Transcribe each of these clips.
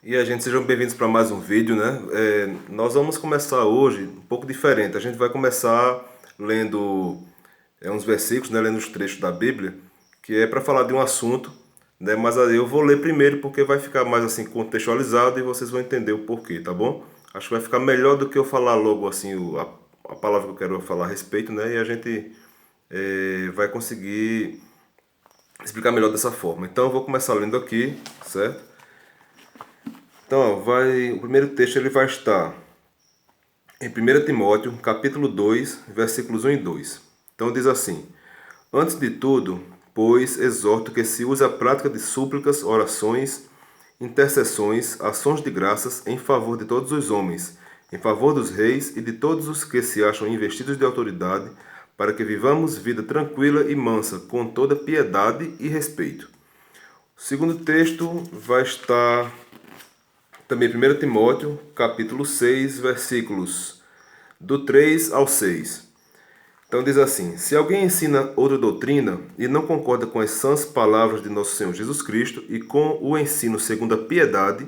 E a gente, sejam bem-vindos para mais um vídeo, né? Nós vamos começar hoje um pouco diferente. A gente vai começar lendo uns versículos, né? Lendo os trechos da Bíblia, que é para falar de um assunto, né? Mas aí eu vou ler primeiro porque vai ficar mais assim contextualizado e vocês vão entender o porquê, tá bom? Acho que vai ficar melhor do que eu falar logo assim a palavra que eu quero falar a respeito, né? E a gente vai conseguir explicar melhor dessa forma. Então eu vou começar lendo aqui, certo? Então, ó, o primeiro texto ele vai estar em 1 Timóteo, capítulo 2, versículos 1 e 2. Então diz assim: Antes de tudo, pois, exorto que se use a prática de súplicas, orações, intercessões, ações de graças em favor de todos os homens, em favor dos reis e de todos os que se acham investidos de autoridade, para que vivamos vida tranquila e mansa, com toda piedade e respeito. O segundo texto vai estar também 1 Timóteo, capítulo 6, versículos do 3 ao 6. Então diz assim: Se alguém ensina outra doutrina e não concorda com as sãs palavras de nosso Senhor Jesus Cristo e com o ensino segundo a piedade,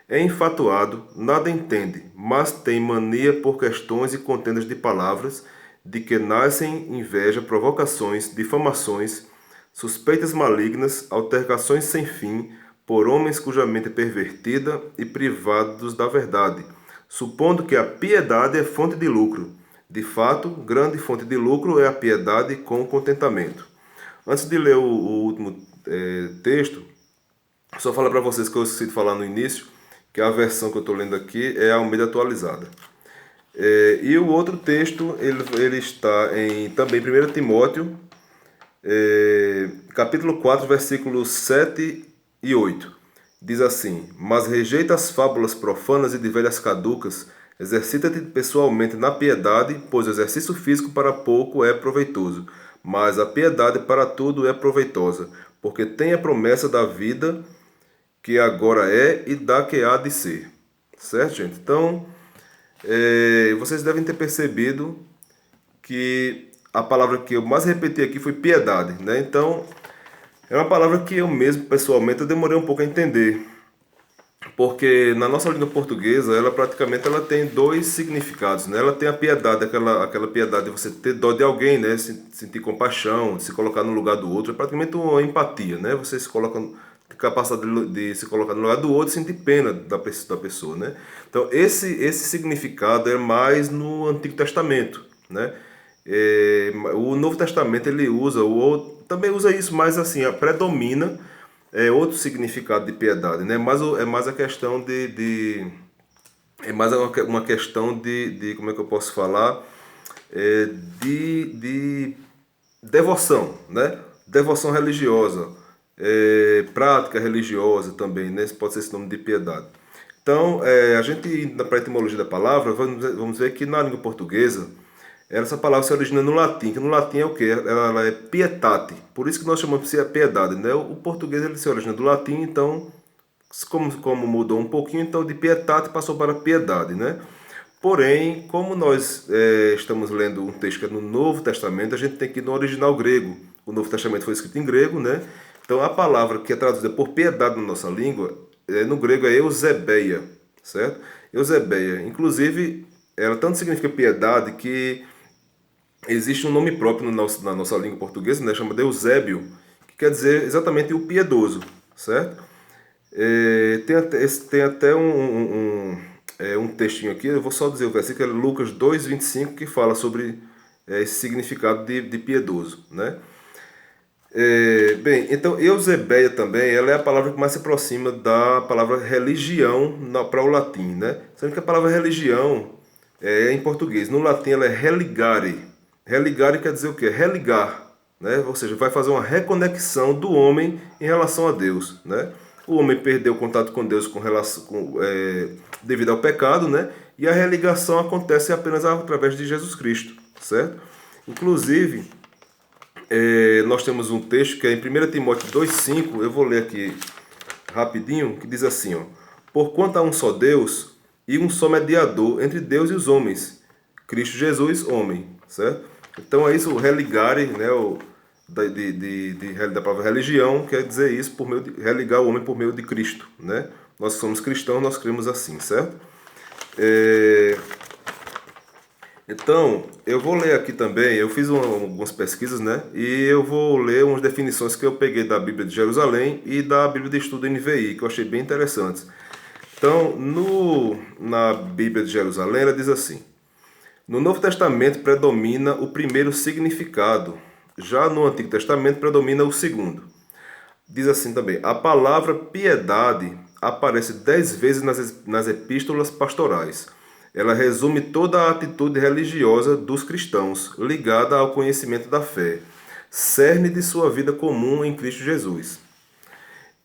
é enfatuado, nada entende, mas tem mania por questões e contendas de palavras, de que nascem inveja, provocações, difamações, suspeitas malignas, altercações sem fim, por homens cuja mente é pervertida e privados da verdade, supondo que a piedade é fonte de lucro. De fato, grande fonte de lucro é a piedade com contentamento. Antes de ler o último texto, só falar para vocês que eu esqueci de falar no início, que a versão que eu estou lendo aqui é a Almeida atualizada. E o outro texto, ele está em também 1 Timóteo, capítulo 4, versículos 7 e 8. Diz assim: Mas rejeita as fábulas profanas e de velhas caducas, exercita-te pessoalmente na piedade, pois o exercício físico para pouco é proveitoso, mas a piedade para tudo é proveitosa, porque tem a promessa da vida que agora é e da que há de ser. Certo, gente? Então, vocês devem ter percebido que a palavra que eu mais repeti aqui foi piedade, né? Então, é uma palavra que eu mesmo, pessoalmente, eu demorei um pouco a entender. Porque na nossa língua portuguesa, ela praticamente ela tem dois significados, né? Ela tem a piedade, aquela piedade de você ter dó de alguém, né? Sentir compaixão, de se colocar no lugar do outro. É praticamente uma empatia, né? Você se coloca, capacidade de se colocar no lugar do outro e sentir pena da pessoa, né? Então, esse significado é mais no Antigo Testamento, né? O Novo Testamento ele usa, também usa isso, mas assim, predomina outro significado de piedade, né? É mais a questão é mais uma questão como é que eu posso falar? De devoção, né? Devoção religiosa, prática religiosa também, né? Pode ser esse nome de piedade. Então, a gente, para a etimologia da palavra, vamos ver que na língua portuguesa, essa palavra se origina no latim, que no latim é o quê? Ela é pietate. Por isso que nós chamamos de piedade, né? O português ele se origina do latim, então, como mudou um pouquinho, então de pietate passou para piedade, né? Porém, como nós estamos lendo um texto que é no Novo Testamento, a gente tem que ir no original grego. O Novo Testamento foi escrito em grego, né? Então, a palavra que é traduzida por piedade na nossa língua, no grego é eusebeia, certo? Eusebeia. Inclusive, ela tanto significa piedade que existe um nome próprio na nossa língua portuguesa, né, chamado Eusébio, que quer dizer exatamente o piedoso, certo? Tem até um textinho aqui, eu vou só dizer o versículo, é Lucas 2:25, que fala sobre esse significado de piedoso, né? Bem, então Eusebeia também, ela é a palavra que mais se aproxima da palavra religião para o latim, né? Sendo que a palavra religião em português. No latim ela é religare. Religare quer dizer o quê? Religar, né? Ou seja, vai fazer uma reconexão do homem em relação a Deus, né? O homem perdeu o contato com Deus devido ao pecado, né? E a religação acontece apenas através de Jesus Cristo, certo? Inclusive, nós temos um texto que é em 1 Timóteo 2:5, eu vou ler aqui rapidinho, que diz assim, ó: Porquanto há um só Deus e um só mediador entre Deus e os homens, Cristo Jesus, homem, certo? Então é isso, o religare, né, da palavra religião, quer dizer isso, por meio de religar o homem por meio de Cristo, né? Nós que somos cristãos, nós cremos assim, certo? É, Então, eu vou ler aqui também, eu fiz algumas pesquisas, né? E eu vou ler umas definições que eu peguei da Bíblia de Jerusalém e da Bíblia de Estudo NVI, que eu achei bem interessantes. Então, na Bíblia de Jerusalém, ela diz assim: no Novo Testamento predomina o primeiro significado, já no Antigo Testamento predomina o segundo. Diz assim também: a palavra piedade aparece 10 vezes nas epístolas pastorais. Ela resume toda a atitude religiosa dos cristãos, ligada ao conhecimento da fé, cerne de sua vida comum em Cristo Jesus.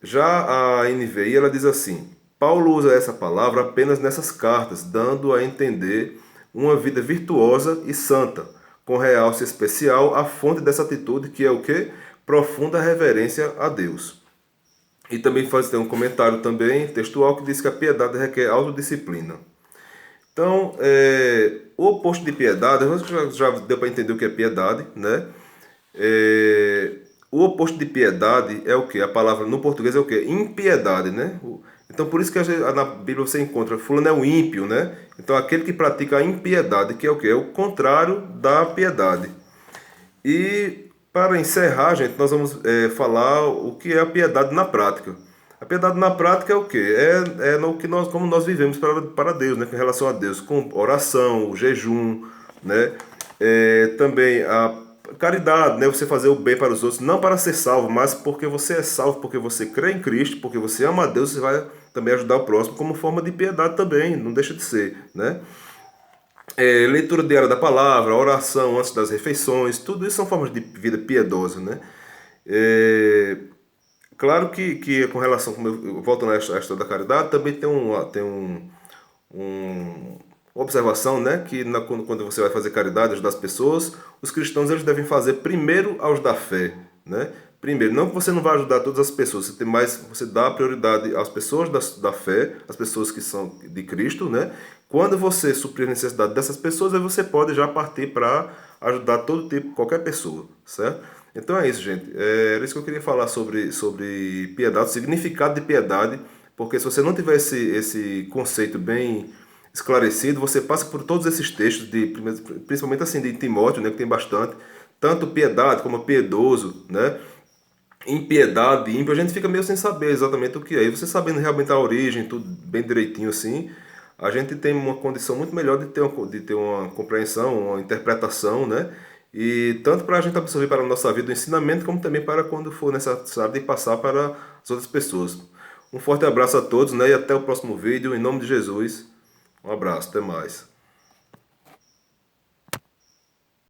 Já a NVI ela diz assim: Paulo usa essa palavra apenas nessas cartas, dando a entender uma vida virtuosa e santa, com realce especial à fonte dessa atitude que é o que? Profunda reverência a Deus. E também tem um comentário também textual que diz que a piedade requer autodisciplina. Então, o oposto de piedade, eu acho que já deu para entender o que é piedade, né? O oposto de piedade é o que? A palavra no português é o que? Impiedade, né? Então, por isso que na Bíblia você encontra, fulano é o ímpio, né? Então, aquele que pratica a impiedade, que é o que? É o contrário da piedade. E, para encerrar, gente, nós vamos falar o que é a piedade na prática. A piedade na prática é o quê? É no que como nós vivemos para Deus, né? Com relação a Deus, com oração, o jejum, né? Também a caridade, né? Você fazer o bem para os outros, não para ser salvo, mas porque você é salvo, porque você crê em Cristo, porque você ama a Deus, você vai também ajudar o próximo como forma de piedade também, não deixa de ser, né? Leitura diária da palavra, oração antes das refeições, tudo isso são formas de vida piedosa, né? É, Claro que com relação, voltando à história da caridade, também uma observação, né, que quando você vai fazer caridade, ajudar as pessoas, os cristãos eles devem fazer primeiro aos da fé, né? Primeiro, não que você não vai ajudar todas as pessoas, você dá prioridade às pessoas da fé, às pessoas que são de Cristo, né? Quando você suprir a necessidade dessas pessoas, aí você pode já partir para ajudar todo tipo, qualquer pessoa, certo? Então é isso, gente. Era isso que eu queria falar sobre piedade, o significado de piedade, porque se você não tiver esse conceito bem esclarecido, você passa por todos esses textos, principalmente assim de Timóteo, né, que tem bastante, tanto piedade como piedoso, né? Impiedade, ímpio, a gente fica meio sem saber exatamente o que é. E você sabendo realmente a origem, tudo bem direitinho assim, a gente tem uma condição muito melhor de ter uma compreensão, uma interpretação, né? E tanto para a gente absorver para a nossa vida o ensinamento, como também para quando for necessário de passar para as outras pessoas. Um forte abraço a todos, né? E até o próximo vídeo, em nome de Jesus. Um abraço, até mais.